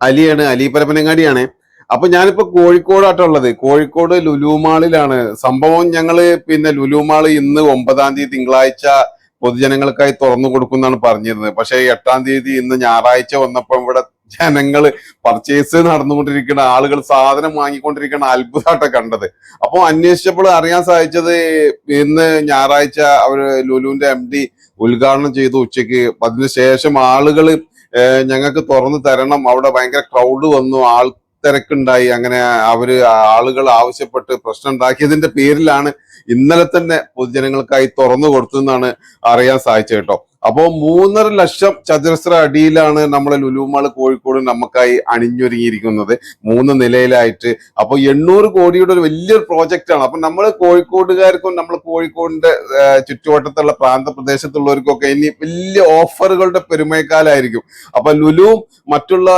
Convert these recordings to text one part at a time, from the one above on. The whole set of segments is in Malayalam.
അലിയാണ്, അലി പരപ്പനങ്ങാടിയാണ്. അപ്പൊ ഞാനിപ്പോ കോഴിക്കോടാട്ടുള്ളത്. കോഴിക്കോട് ലുലുമാളിലാണ് സംഭവം. ഞങ്ങള് ലുലുമാള് ഇന്ന് 9-ാം തീയതി തിങ്കളാഴ്ച പൊതുജനങ്ങൾക്കായി തുറന്നു കൊടുക്കുന്നാണ് പറഞ്ഞിരുന്നത്. പക്ഷെ 8-ാം തീയതി ഇന്ന് ഞായറാഴ്ച വന്നപ്പോ ഇവിടെ ജനങ്ങള് പർച്ചേസ് നടന്നുകൊണ്ടിരിക്കുന്ന ആളുകൾ സാധനം വാങ്ങിക്കൊണ്ടിരിക്കുന്ന അത്ഭുതമായിട്ടാ കണ്ടത്. അപ്പൊ അന്വേഷിച്ചപ്പോൾ അറിയാൻ സാധിച്ചത് ഇന്ന് ഞായറാഴ്ച അവര് ലുലുവിന്റെ MD ഉദ്ഘാടനം ചെയ്തു ഉച്ചയ്ക്ക്. അതിനുശേഷം ആളുകള് ഞങ്ങൾക്ക് തുറന്നു തരണം, അവിടെ ഭയങ്കര ക്രൗഡ് വന്നു, തിരക്കുണ്ടായി, അങ്ങനെ ആളുകൾ ആവശ്യപ്പെട്ട് പ്രശ്നം ഉണ്ടാക്കിയതിന്റെ പേരിലാണ് ഇന്നലെ തന്നെ പൊതുജനങ്ങൾക്കായി തുറന്നു കൊടുത്തെന്നാണ് അറിയാൻ സാധിച്ചത് കേട്ടോ. അപ്പോ 3.5 ലക്ഷം ചതുരശ്ര അടിയിലാണ് നമ്മളെ ലുലുമാള് കോഴിക്കോട് നമുക്കായി അണിഞ്ഞൊരുങ്ങിയിരിക്കുന്നത്, 3 നിലയിലായിട്ട്. അപ്പൊ 800 കോടിയുടെ ഒരു വലിയൊരു പ്രോജക്റ്റ് ആണ്. അപ്പൊ നമ്മൾ കോഴിക്കോടുകാർക്കും നമ്മൾ കോഴിക്കോടിന്റെ ചുറ്റുവട്ടത്തുള്ള പ്രാന്തപ്രദേശത്തുള്ളവർക്കൊക്കെ ഇനി വലിയ ഓഫറുകളുടെ പെരുമയക്കാലായിരിക്കും. അപ്പൊ ലുലുവും മറ്റുള്ള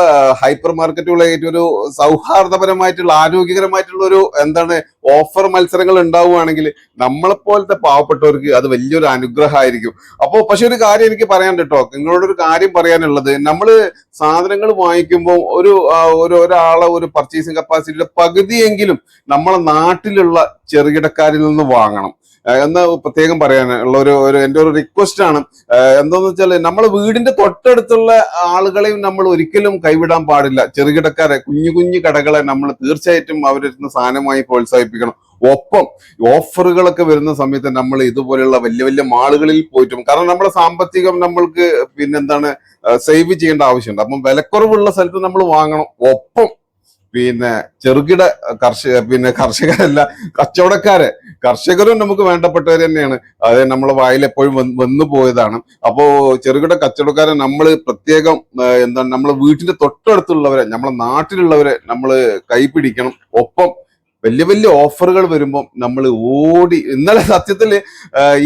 ഹൈപ്പർ മാർക്കറ്റുകളായിട്ട് ഒരു സൗഹാർദ്ദപരമായിട്ടുള്ള ആരോഗ്യകരമായിട്ടുള്ള ഒരു ഓഫർ മത്സരങ്ങൾ ഉണ്ടാവുകയാണെങ്കിൽ നമ്മളെപ്പോലത്തെ പാവപ്പെട്ടവർക്ക് അത് വലിയൊരു അനുഗ്രഹമായിരിക്കും. അപ്പോ പക്ഷെ ഒരു കാര്യം എനിക്ക് പറയാൻ കേട്ടോ, നിങ്ങളോടൊരു കാര്യം പറയാനുള്ളത്, നമ്മള് സാധനങ്ങൾ വാങ്ങിക്കുമ്പോൾ ഒരാളെ ഒരു പർച്ചേസിംഗ് കപ്പാസിറ്റിയുടെ പകുതിയെങ്കിലും നമ്മളെ നാട്ടിലുള്ള ചെറുകിടക്കാരിൽ നിന്ന് വാങ്ങണം എന്ന് പ്രത്യേകം പറയാനുള്ള എൻ്റെ ഒരു റിക്വസ്റ്റ് ആണ്. എന്താന്ന് വെച്ചാൽ നമ്മളെ വീടിന്റെ തൊട്ടടുത്തുള്ള ആളുകളെയും നമ്മൾ ഒരിക്കലും കൈവിടാൻ പാടില്ല. ചെറുകിടക്കാരെ, കുഞ്ഞു കുഞ്ഞു കടകളെ നമ്മൾ തീർച്ചയായിട്ടും അവരിരുന്ന് സാധനമായി പ്രോത്സാഹിപ്പിക്കണം. ഒപ്പം ഓഫറുകളൊക്കെ വരുന്ന സമയത്ത് നമ്മൾ ഇതുപോലെയുള്ള വലിയ വലിയ മാളുകളിൽ പോയിട്ടും, കാരണം നമ്മുടെ സാമ്പത്തികം നമ്മൾക്ക് സേവ് ചെയ്യേണ്ട ആവശ്യമുണ്ട്. അപ്പം വിലക്കുറവുള്ള സ്ഥലത്ത് നമ്മൾ വാങ്ങണം. ഒപ്പം ചെറുകിട കർഷകരല്ല, കർഷകരും നമുക്ക് വേണ്ടപ്പെട്ടവർ തന്നെയാണ്. അത് നമ്മളെ വായിൽ എപ്പോഴും വന്നു പോയതാണ്. അപ്പോ ചെറുകിട കച്ചവടക്കാരെ നമ്മൾ പ്രത്യേകം നമ്മളെ വീട്ടിന്റെ തൊട്ടടുത്തുള്ളവരെ, നമ്മളെ നാട്ടിലുള്ളവരെ നമ്മൾ കൈപിടിക്കണം. ഒപ്പം വലിയ വലിയ ഓഫറുകൾ വരുമ്പോൾ നമ്മൾ ഓടി. ഇന്നലെ സത്യത്തില്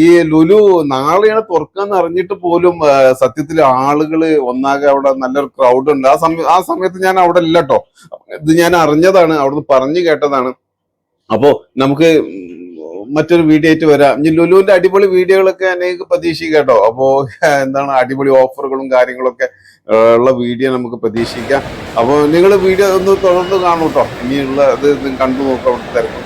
ഈ ലുലു നാളെയാണ് തുറക്കാന്ന് അറിഞ്ഞിട്ട് പോലും സത്യത്തിൽ ആളുകള് ഒന്നാകെ അവിടെ നല്ലൊരു ക്രൗഡ് ഉണ്ട്. ആ സമയത്ത് ഞാൻ അവിടെ ഇല്ല കേട്ടോ. ഇത് ഞാൻ അറിഞ്ഞതാണ്, അവിടുന്ന് പറഞ്ഞു കേട്ടതാണ്. അപ്പോ നമുക്ക് മറ്റൊരു വീഡിയോ ആയിട്ട് വരാം. ഇനി ലുലുവിന്റെ അടിപൊളി വീഡിയോകളൊക്കെ എനിക്ക് പ്രതീക്ഷിക്കാം കേട്ടോ. അപ്പോ അടിപൊളി ഓഫറുകളും കാര്യങ്ങളൊക്കെ ഉള്ള വീഡിയോ നമുക്ക് പ്രതീക്ഷിക്കാം. അപ്പോൾ നിങ്ങൾ വീഡിയോ ഒന്ന് തുടർന്ന് കാണൂ കേട്ടോ. ഇനിയുള്ള ഇത് കണ്ടു നോക്കാം, അവിടെ തിരക്കും.